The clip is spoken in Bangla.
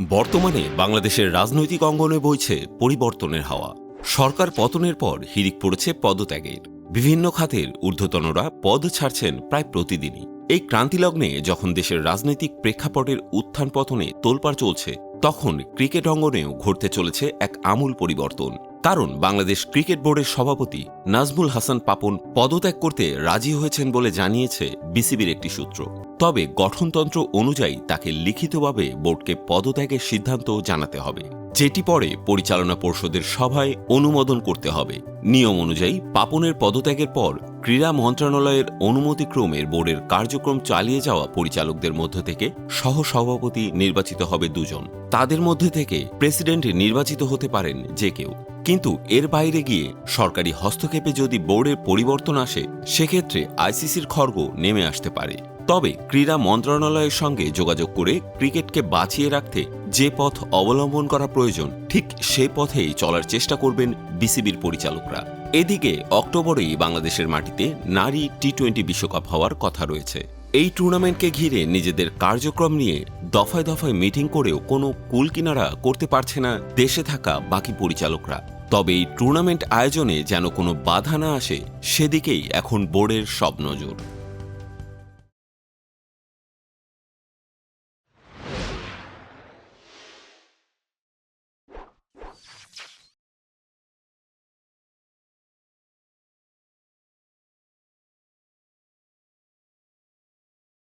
বর্তমানে বাংলাদেশের রাজনৈতিক অঙ্গনে বইছে পরিবর্তনের হাওয়া। সরকার পতনের পর হিড়িক পড়েছে পদত্যাগের। বিভিন্ন খাতের ঊর্ধ্বতনরা পদ ছাড়ছেন প্রায় প্রতিদিনই। এই ক্রান্তিলগ্নে যখন দেশের রাজনৈতিক প্রেক্ষাপটের উত্থান পতনে তোলপাড় চলছে, তখন ক্রিকেট অঙ্গনেও ঘটতে চলেছে এক আমূল পরিবর্তন। কারণ বাংলাদেশ ক্রিকেট বোর্ডের সভাপতি নাজমুল হাসান পাপন পদত্যাগ করতে রাজি হয়েছেন বলে জানিয়েছে বিসিবির একটি সূত্র। তবে গঠনতন্ত্র অনুযায়ী তাকে লিখিতভাবে বোর্ডকে পদত্যাগের সিদ্ধান্ত জানাতে হবে, যেটি পরে পরিচালনা পর্ষদের সভায় অনুমোদন করতে হবে। নিয়ম অনুযায়ী পাপনের পদত্যাগের পর ক্রীড়া মন্ত্রণালয়ের অনুমতিক্রমে বোর্ডের কার্যক্রম চালিয়ে যাওয়া পরিচালকদের মধ্য থেকে সহসভাপতি নির্বাচিত হবে দুজন। তাদের মধ্যে থেকে প্রেসিডেন্ট নির্বাচিত হতে পারেন যে কেউ। কিন্তু এর বাইরে গিয়ে সরকারি হস্তক্ষেপে যদি বোর্ডের পরিবর্তন আসে, সেক্ষেত্রে আইসিসির খড়গ নেমে আসতে পারে। তবে ক্রীড়া মন্ত্রণালয়ের সঙ্গে যোগাযোগ করে ক্রিকেটকে বাঁচিয়ে রাখতে যে পথ অবলম্বন করা প্রয়োজন, ঠিক সে পথেই চলার চেষ্টা করবেন বিসিবির পরিচালকরা। এদিকে অক্টোবরেই বাংলাদেশের মাটিতে নারী টি-20 বিশ্বকাপ হওয়ার কথা রয়েছে। এই টুর্নামেন্টকে ঘিরে নিজেদের কার্যক্রম নিয়ে দফায় দফায় মিটিং করেও কোনো কুলকিনারা করতে পারছে না দেশে থাকা বাকি পরিচালকরা। তবে এই টুর্নামেন্ট আয়োজনে যেন কোনো বাধা না আসে, সেদিকেই এখন বোর্ডের সব নজর।